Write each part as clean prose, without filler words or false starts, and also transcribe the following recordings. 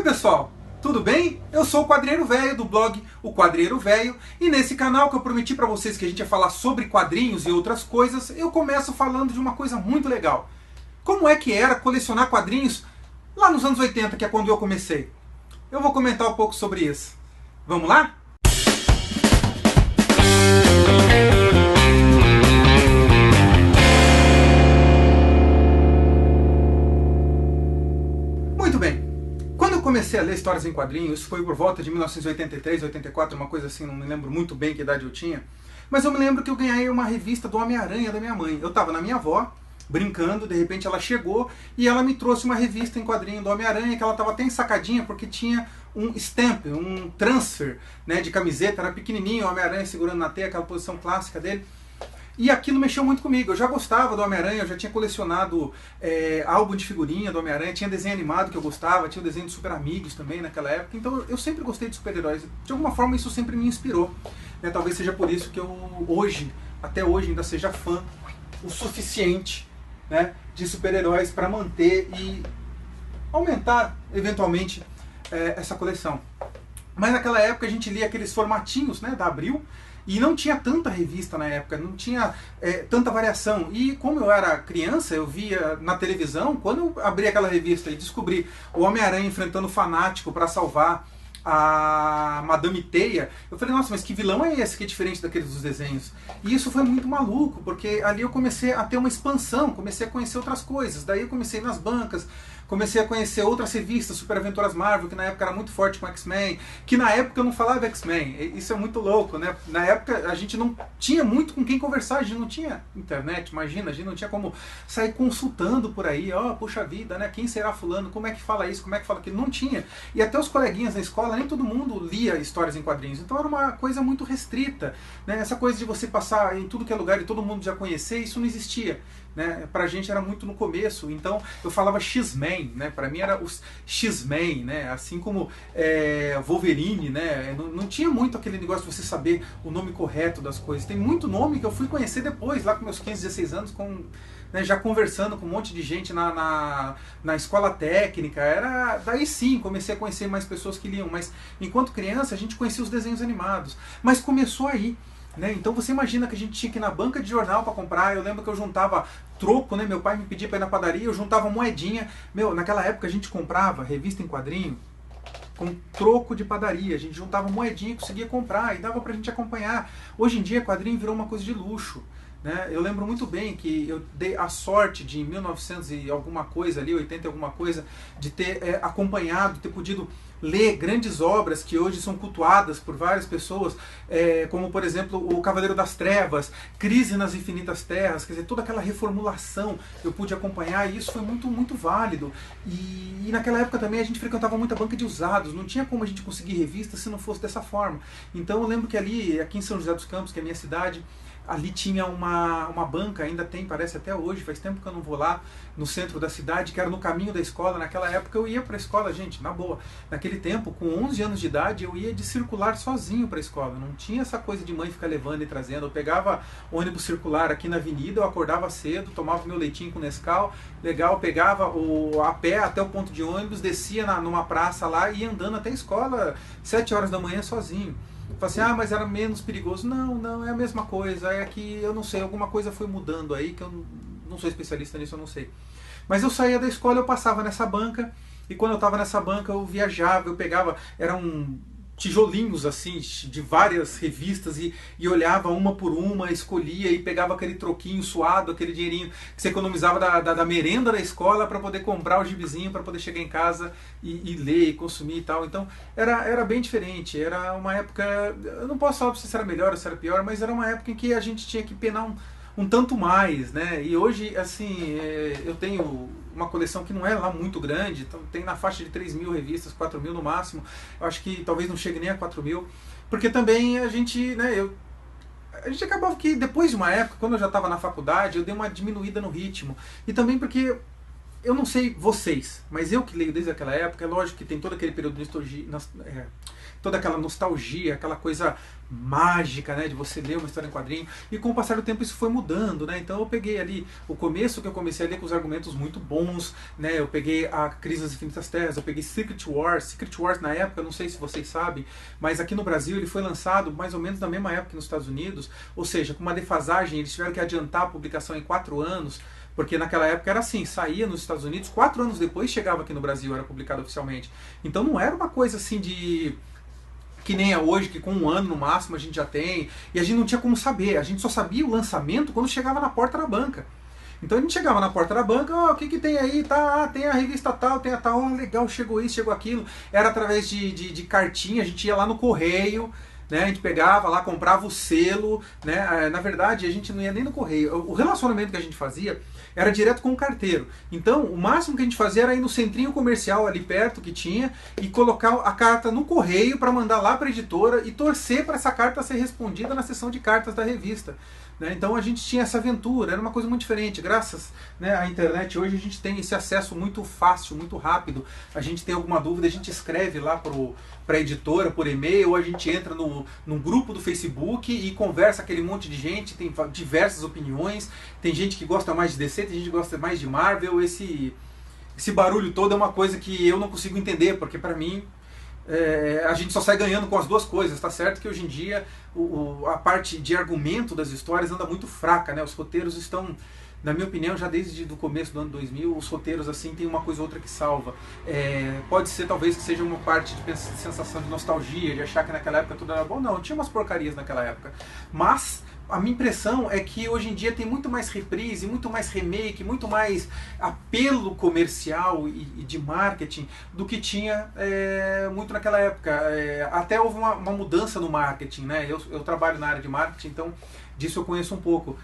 Oi pessoal, tudo bem? Eu sou o Quadrinheiro Velho do blog O Quadrinheiro Velho e nesse canal que eu prometi pra vocês que a gente ia falar sobre quadrinhos e outras coisas, eu começo falando de uma coisa muito legal. Como é que era colecionar quadrinhos lá nos anos 80, que é quando eu comecei? Eu vou comentar um pouco sobre isso. Vamos lá? Muito bem. Quando eu comecei a ler histórias em quadrinhos, foi por volta de 1983, 84, uma coisa assim, não me lembro muito bem que idade eu tinha, mas eu me lembro que eu ganhei uma revista do Homem-Aranha da minha mãe. Eu estava na minha avó, brincando, de repente ela chegou e ela me trouxe uma revista em quadrinho do Homem-Aranha, que ela estava até ensacadinha, porque tinha um stamp, um transfer, né, de camiseta, era pequenininho, o Homem-Aranha segurando na teia, aquela posição clássica dele. E aquilo mexeu muito comigo. Eu já gostava do Homem-Aranha, eu já tinha colecionado álbum de figurinha do Homem-Aranha, tinha desenho animado que eu gostava, tinha o desenho de Super Amigos também naquela época, então eu sempre gostei de super-heróis. De alguma forma isso sempre me inspirou. Né? Talvez seja por isso que eu hoje, até hoje, ainda seja fã o suficiente, né, de super-heróis para manter e aumentar, eventualmente, essa coleção. Mas naquela época a gente lia aqueles formatinhos, né, da Abril, e não tinha tanta revista na época, não tinha tanta variação. E como eu era criança, eu via na televisão, quando eu abri aquela revista e descobri o Homem-Aranha enfrentando o Fanático para salvar a Madame Teia, eu falei, nossa, mas que vilão é esse que é diferente daqueles dos desenhos? E isso foi muito maluco, porque ali eu comecei a ter uma expansão, comecei a conhecer outras coisas. Daí eu comecei nas bancas, comecei a conhecer outras revistas, Super Aventuras Marvel, que na época era muito forte com X-Men, que na época eu não falava X-Men, isso é muito louco, né? Na época a gente não tinha muito com quem conversar, a gente não tinha internet, imagina, a gente não tinha como sair consultando por aí, ó, puxa vida, né? Quem será fulano, como é que fala isso, como é que fala aquilo, não tinha. E até os coleguinhas na escola, nem todo mundo lia histórias em quadrinhos, então era uma coisa muito restrita, né? Essa coisa de você passar em tudo que é lugar e todo mundo já conhecer, isso não existia. Né? Pra gente era muito no começo, então eu falava X-Men, né? Pra mim era os X-Men, né? Assim como Wolverine, né? Não tinha muito aquele negócio de você saber o nome correto das coisas. Tem muito nome que eu fui conhecer depois, lá com meus 15, 16 anos, né, já conversando com um monte de gente na escola técnica. Daí sim, comecei a conhecer mais pessoas que liam, mas enquanto criança a gente conhecia os desenhos animados. Mas começou aí. Né? Então você imagina que a gente tinha que ir na banca de jornal para comprar. Eu lembro que eu juntava troco, né? Meu pai me pedia para ir na padaria, eu juntava moedinha. Naquela época a gente comprava revista em quadrinho com troco de padaria. A gente juntava moedinha e conseguia comprar e dava pra gente acompanhar. Hoje em dia quadrinho virou uma coisa de luxo. Né? Eu lembro muito bem que eu dei a sorte de em 1900 e alguma coisa ali, 80 e alguma coisa, de ter acompanhado, ter podido ler grandes obras que hoje são cultuadas por várias pessoas, como por exemplo o Cavaleiro das Trevas, Crise nas Infinitas Terras, quer dizer, toda aquela reformulação eu pude acompanhar e isso foi muito, muito válido. E naquela época também a gente frequentava muita banca de usados, não tinha como a gente conseguir revista se não fosse dessa forma. Então eu lembro que aqui em São José dos Campos, que é a minha cidade, ali tinha uma banca, ainda tem, parece até hoje, faz tempo que eu não vou lá, no centro da cidade, que era no caminho da escola. Naquela época eu ia para a escola, gente, na boa. Naquele tempo, com 11 anos de idade, eu ia de circular sozinho para a escola. Não tinha essa coisa de mãe ficar levando e trazendo. Eu pegava ônibus circular aqui na avenida, eu acordava cedo, tomava meu leitinho com Nescau, legal, pegava a pé até o ponto de ônibus, descia numa praça lá e ia andando até a escola, 7 horas da manhã sozinho. Fala assim, mas era menos perigoso. Não, é a mesma coisa. É que eu não sei, alguma coisa foi mudando aí, que eu não sou especialista nisso, eu não sei. Mas eu saía da escola, eu passava nessa banca, e quando eu estava nessa banca eu viajava, eu pegava, eram tijolinhos assim, de várias revistas, e olhava uma por uma, escolhia e pegava aquele troquinho suado, aquele dinheirinho que você economizava da merenda da escola para poder comprar o gibizinho, para poder chegar em casa e ler e consumir e tal. Então era bem diferente, era uma época, eu não posso falar se era melhor ou se era pior, mas era uma época em que a gente tinha que penar um tanto mais, né? E hoje, assim, eu tenho uma coleção que não é lá muito grande, então tem na faixa de 3.000 revistas, 4.000 no máximo. Eu acho que talvez não chegue nem a 4.000, porque também a gente, né, a gente acabava que depois de uma época, quando eu já estava na faculdade, eu dei uma diminuída no ritmo. E também porque eu não sei vocês, mas eu que leio desde aquela época, é lógico que tem todo aquele período de nostalgia, toda aquela nostalgia, aquela coisa mágica, né, de você ler uma história em quadrinho, e com o passar do tempo isso foi mudando, né, então eu peguei ali o começo, que eu comecei a ler com os argumentos muito bons, né, eu peguei a Crise nas Infinitas Terras, eu peguei Secret Wars na época, eu não sei se vocês sabem, mas aqui no Brasil ele foi lançado mais ou menos na mesma época que nos Estados Unidos, ou seja, com uma defasagem, eles tiveram que adiantar a publicação em 4 anos, porque naquela época era assim, saía nos Estados Unidos, 4 anos depois chegava aqui no Brasil, era publicado oficialmente, então não era uma coisa assim de... que nem é hoje, que com 1 ano no máximo a gente já tem, e a gente não tinha como saber, a gente só sabia o lançamento quando chegava na porta da banca. Então a gente chegava na porta da banca, o que tem aí? Tá, tem a revista tal, tem a tal, legal, chegou isso, chegou aquilo. Era através de cartinha, a gente ia lá no correio, né? A gente pegava lá, comprava o selo, né? Na verdade, a gente não ia nem no correio. O relacionamento que a gente fazia era direto com o carteiro. Então, o máximo que a gente fazia era ir no centrinho comercial ali perto que tinha e colocar a carta no correio para mandar lá para a editora e torcer para essa carta ser respondida na seção de cartas da revista. Então a gente tinha essa aventura, era uma coisa muito diferente. Graças, né, à internet hoje a gente tem esse acesso muito fácil, muito rápido. A gente tem alguma dúvida, a gente escreve lá para a editora por e-mail, ou a gente entra num grupo do Facebook e conversa aquele monte de gente, tem diversas opiniões. Tem gente que gosta mais de DC, tem gente que gosta mais de Marvel. Esse barulho todo é uma coisa que eu não consigo entender, porque para mim... a gente só sai ganhando com as duas coisas, tá certo que hoje em dia a parte de argumento das histórias anda muito fraca, né? Os roteiros estão, na minha opinião, já desde o começo do ano 2000, os roteiros assim tem uma coisa ou outra que salva. Pode ser talvez que seja uma parte de sensação de nostalgia, de achar que naquela época tudo era bom, não, tinha umas porcarias naquela época, mas... a minha impressão é que hoje em dia tem muito mais reprise, muito mais remake, muito mais apelo comercial e de marketing do que tinha muito naquela época. Até houve uma mudança no marketing, né? Eu trabalho na área de marketing, então disso eu conheço um pouco.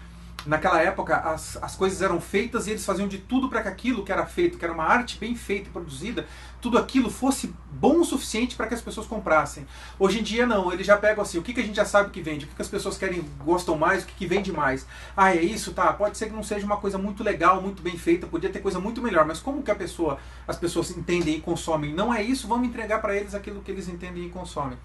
Naquela época as coisas eram feitas e eles faziam de tudo para que aquilo que era feito, que era uma arte bem feita e produzida, tudo aquilo fosse bom o suficiente para que as pessoas comprassem. Hoje em dia não, eles já pegam assim, o que a gente já sabe que vende, o que as pessoas querem, gostam mais, o que vende mais. Ah, é isso? Tá, pode ser que não seja uma coisa muito legal, muito bem feita, podia ter coisa muito melhor, mas como que as pessoas entendem e consomem? Não é isso, vamos entregar para eles aquilo que eles entendem e consomem.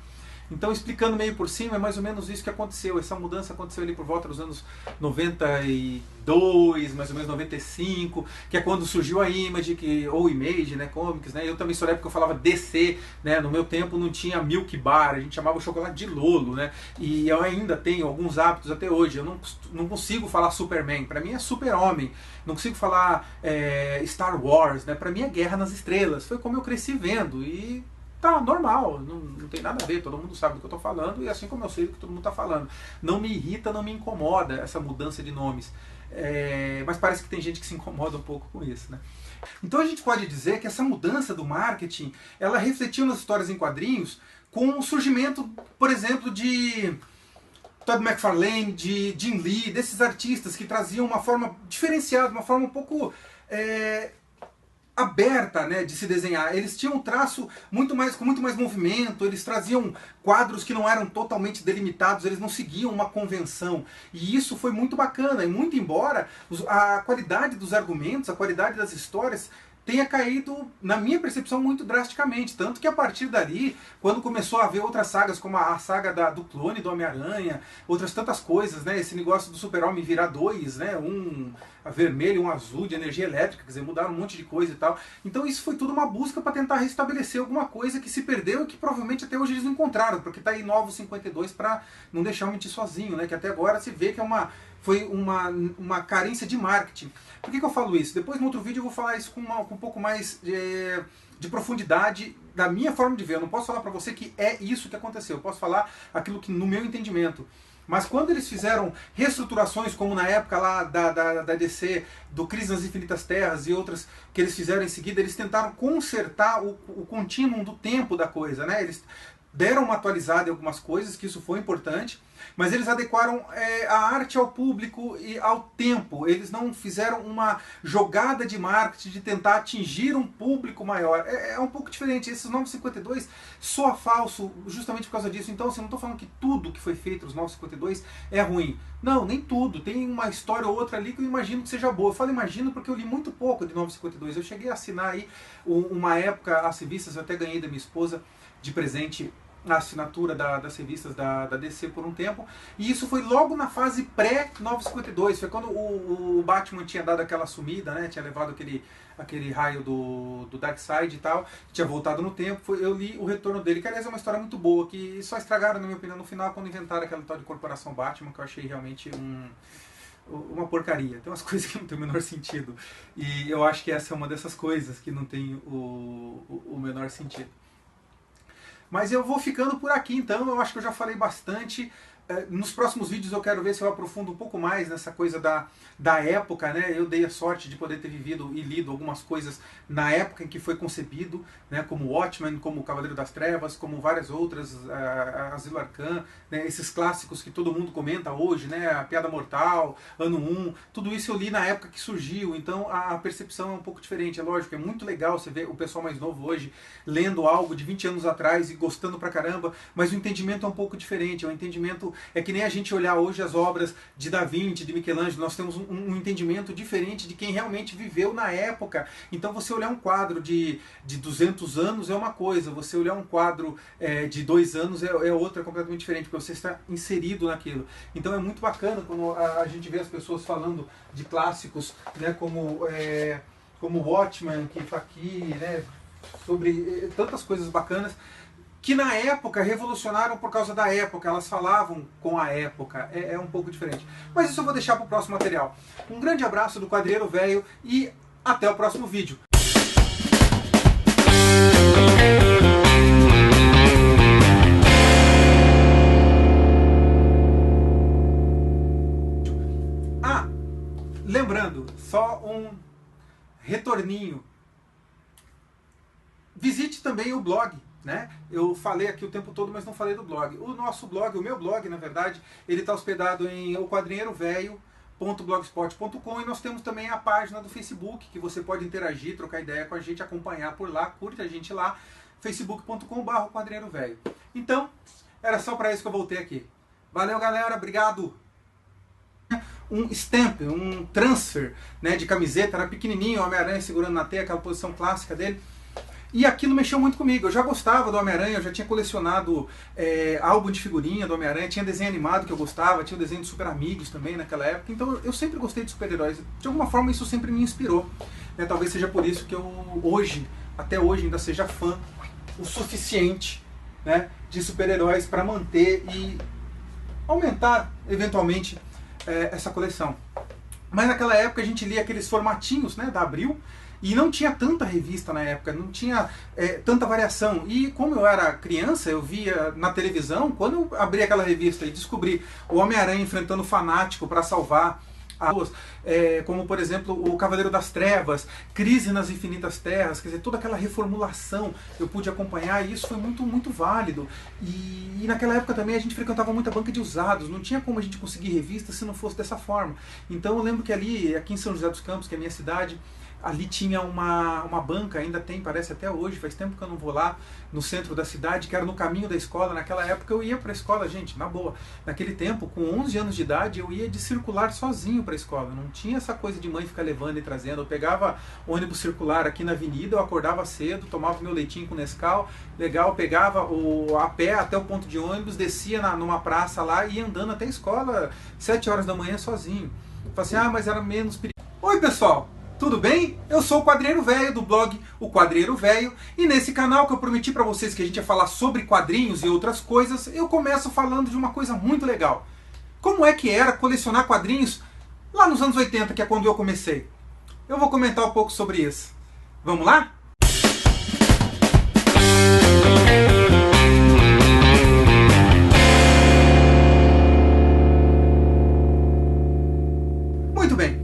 Então, explicando meio por cima, é mais ou menos isso que aconteceu. Essa mudança aconteceu ali por volta dos anos 92, mais ou menos 95, que é quando surgiu a Image, ou Image, né, Comics, né? Eu também sou da época que eu falava DC, né? No meu tempo não tinha Milk Bar, a gente chamava o chocolate de Lolo, né? E eu ainda tenho alguns hábitos até hoje. Eu não consigo falar Superman, para mim é Super-Homem. Não consigo falar Star Wars, né? Para mim é Guerra nas Estrelas. Foi como eu cresci vendo e... tá, normal, não tem nada a ver, todo mundo sabe do que eu estou falando, e assim como eu sei do que todo mundo está falando. Não me irrita, não me incomoda essa mudança de nomes. Mas parece que tem gente que se incomoda um pouco com isso, né? Então a gente pode dizer que essa mudança do marketing, ela refletiu nas histórias em quadrinhos com o surgimento, por exemplo, de Todd McFarlane, de Jim Lee, desses artistas que traziam uma forma diferenciada, uma forma um pouco... aberta, né, de se desenhar. Eles tinham um traço com muito mais movimento, eles traziam quadros que não eram totalmente delimitados, eles não seguiam uma convenção. E isso foi muito bacana, e muito embora a qualidade dos argumentos, a qualidade das histórias tenha caído, na minha percepção, muito drasticamente. Tanto que a partir dali, quando começou a haver outras sagas, como a saga do clone do Homem-Aranha, outras tantas coisas, né? Esse negócio do Super-Homem virar dois, né? Um vermelho e um azul de energia elétrica, quer dizer, mudaram um monte de coisa e tal. Então isso foi tudo uma busca para tentar restabelecer alguma coisa que se perdeu e que provavelmente até hoje eles não encontraram, porque tá aí Novos 52 para não deixar o mentir sozinho, né? Que até agora se vê que foi uma carência de marketing. Por que eu falo isso? Depois no outro vídeo eu vou falar isso com um pouco mais de profundidade da minha forma de ver. Eu não posso falar para você que é isso que aconteceu. Eu posso falar aquilo que no meu entendimento. Mas quando eles fizeram reestruturações, como na época lá da DC, do Crise nas Infinitas Terras e outras que eles fizeram em seguida, eles tentaram consertar o contínuo do tempo da coisa, né? Eles deram uma atualizada em algumas coisas, que isso foi importante, Mas eles adequaram a arte ao público e ao tempo. Eles não fizeram uma jogada de marketing de tentar atingir um público maior. É um pouco diferente. Esses Novos 52 soa falso justamente por causa disso. Então, assim, eu não estou falando que tudo que foi feito nos Novos 52 é ruim. Não, nem tudo. Tem uma história ou outra ali que eu imagino que seja boa. Eu falo imagino porque eu li muito pouco de Novos 52. Eu cheguei a assinar aí uma época as revistas, eu até ganhei da minha esposa de presente a assinatura das revistas da DC por um tempo, e isso foi logo na fase pré-952, foi quando o Batman tinha dado aquela sumida, né? Tinha levado aquele raio do Darkseid e tal, tinha voltado no tempo, eu li o retorno dele, que aliás é uma história muito boa, que só estragaram, na minha opinião, no final, quando inventaram aquela tal de Corporação Batman, que eu achei realmente uma porcaria. Tem umas coisas que não tem o menor sentido, e eu acho que essa é uma dessas coisas que não tem o menor sentido. Mas eu vou ficando por aqui, então. Eu acho que eu já falei bastante. Nos próximos vídeos eu quero ver se eu aprofundo um pouco mais nessa coisa da época, né? Eu dei a sorte de poder ter vivido e lido algumas coisas na época em que foi concebido, né? Como Watchmen, como o Cavaleiro das Trevas, como várias outras, Asilo Arcan, né? Esses clássicos que todo mundo comenta hoje, né? A Piada Mortal, Ano 1, tudo isso eu li na época que surgiu, então a percepção é um pouco diferente. É lógico, é muito legal você ver o pessoal mais novo hoje lendo algo de 20 anos atrás e gostando pra caramba, mas o entendimento é um pouco diferente, é um entendimento. É que nem a gente olhar hoje as obras de Da Vinci, de Michelangelo, nós temos um entendimento diferente de quem realmente viveu na época. Então você olhar um quadro de 200 anos é uma coisa, você olhar um quadro de 2 anos é outra, completamente diferente, porque você está inserido naquilo. Então é muito bacana quando a gente vê as pessoas falando de clássicos, né, como Watchmen, que está aqui, né, sobre tantas coisas bacanas, que na época revolucionaram por causa da época, elas falavam com a época, é um pouco diferente. Mas isso eu vou deixar para o próximo material. Um grande abraço do Quadrinheiro Velho e até o próximo vídeo. Lembrando, só um retorninho. Visite também o blog. Né? Eu falei aqui o tempo todo, mas não falei do blog. O nosso blog, o meu blog, na verdade, ele está hospedado em oquadrinheirovelho.blogspot.com e nós temos também a página do Facebook, que você pode interagir, trocar ideia com a gente, acompanhar por lá, curta a gente lá, facebook.com/quadrinheirovelho. Então, era só para isso que eu voltei aqui. Valeu, galera, obrigado! Um stamp, um transfer, né, de camiseta, era pequenininho, o Homem-Aranha segurando na teia, aquela posição clássica dele. E aquilo mexeu muito comigo. Eu já gostava do Homem-Aranha, eu já tinha colecionado álbum de figurinha do Homem-Aranha, tinha desenho animado que eu gostava, tinha o desenho de Super Amigos também naquela época, então eu sempre gostei de super-heróis. De alguma forma isso sempre me inspirou. Né? Talvez seja por isso que eu hoje, até hoje, ainda seja fã o suficiente, né, de super-heróis para manter e aumentar, eventualmente, essa coleção. Mas naquela época a gente lia aqueles formatinhos, né, da Abril, e não tinha tanta revista na época, não tinha tanta variação. E como eu era criança, eu via na televisão, quando eu abri aquela revista e descobri o Homem-Aranha enfrentando o Fanático para salvar como por exemplo o Cavaleiro das Trevas, Crise nas Infinitas Terras, quer dizer, toda aquela reformulação eu pude acompanhar e isso foi muito, muito válido. E naquela época também a gente frequentava muita banca de usados, não tinha como a gente conseguir revista se não fosse dessa forma. Então eu lembro que ali, aqui em São José dos Campos, que é a minha cidade, ali tinha uma banca, ainda tem, parece até hoje, faz tempo que eu não vou lá, no centro da cidade, que era no caminho da escola. Naquela época eu ia para a escola, gente, na boa. Naquele tempo, com 11 anos de idade, eu ia de circular sozinho para a escola. Não tinha essa coisa de mãe ficar levando e trazendo. Eu pegava ônibus circular aqui na avenida, eu acordava cedo, tomava meu leitinho com Nescau, legal, pegava a pé até o ponto de ônibus, descia numa praça lá e ia andando até a escola, 7 horas da manhã sozinho. Eu falei assim, mas era menos perigoso. Oi, pessoal! Tudo bem? Eu sou o Quadrinheiro Velho, do blog O Quadrinheiro Velho, e nesse canal que eu prometi pra vocês que a gente ia falar sobre quadrinhos e outras coisas, eu começo falando de uma coisa muito legal. Como é que era colecionar quadrinhos lá nos anos 80, que é quando eu comecei? Eu vou comentar um pouco sobre isso. Vamos lá? Muito bem.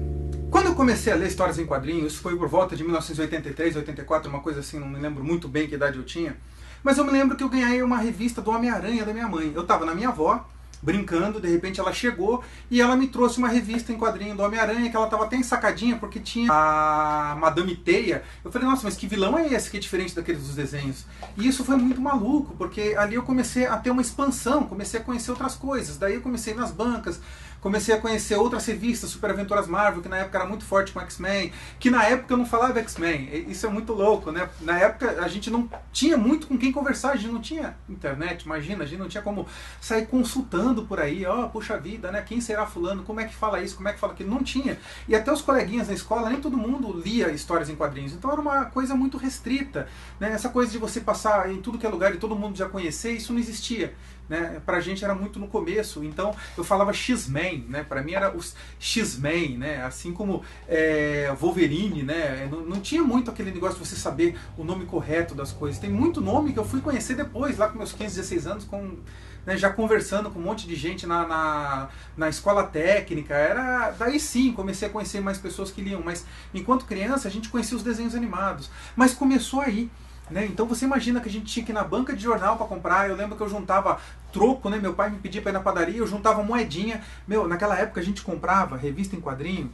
Comecei a ler histórias em quadrinhos, isso foi por volta de 1983, 84, uma coisa assim, não me lembro muito bem que idade eu tinha, mas eu me lembro que eu ganhei uma revista do Homem-Aranha da minha mãe. Eu estava na minha avó, brincando, de repente ela chegou e ela me trouxe uma revista em quadrinho do Homem-Aranha, que ela estava até ensacadinha, porque tinha a Madame Teia. Eu falei, nossa, mas que vilão é esse que é diferente daqueles dos desenhos? E isso foi muito maluco, porque ali eu comecei a ter uma expansão, comecei a conhecer outras coisas. Daí eu comecei nas bancas, comecei a conhecer outras revistas, Super Aventuras Marvel, que na época era muito forte com X-Men, que na época eu não falava X-Men. Isso é muito louco, né? Na época a gente não tinha muito com quem conversar, a gente não tinha internet, imagina, a gente não tinha como sair consultando por aí, ó, puxa vida, né? Quem será fulano? Como é que fala isso? Como é que fala aquilo? Não tinha. E até os coleguinhas na escola, nem todo mundo lia histórias em quadrinhos. Então era uma coisa muito restrita, né? Essa coisa de você passar em tudo que é lugar e todo mundo já conhecer, isso não existia. Né? Pra gente era muito no começo, então eu falava X-Men, né? Pra mim era os X-Men, né? Assim como Wolverine, né? Não tinha muito aquele negócio de você saber o nome correto das coisas. Tem muito nome que eu fui conhecer depois, lá com meus 15, 16 anos, né, já conversando com um monte de gente na escola técnica. Daí sim, comecei a conhecer mais pessoas que liam, mas enquanto criança a gente conhecia os desenhos animados. Mas começou aí. Né? Então você imagina que a gente tinha que ir na banca de jornal para comprar. Eu lembro que eu juntava troco, né? Meu pai me pedia para ir na padaria, eu juntava moedinha. Naquela época a gente comprava revista em quadrinho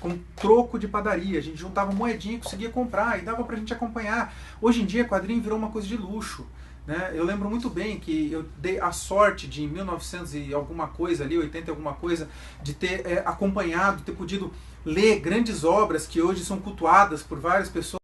com troco de padaria. A gente juntava moedinha e conseguia comprar e dava pra gente acompanhar. Hoje em dia quadrinho virou uma coisa de luxo. Né? Eu lembro muito bem que eu dei a sorte de, em 1900 e alguma coisa ali, 80 e alguma coisa, de ter acompanhado, ter podido ler grandes obras que hoje são cultuadas por várias pessoas.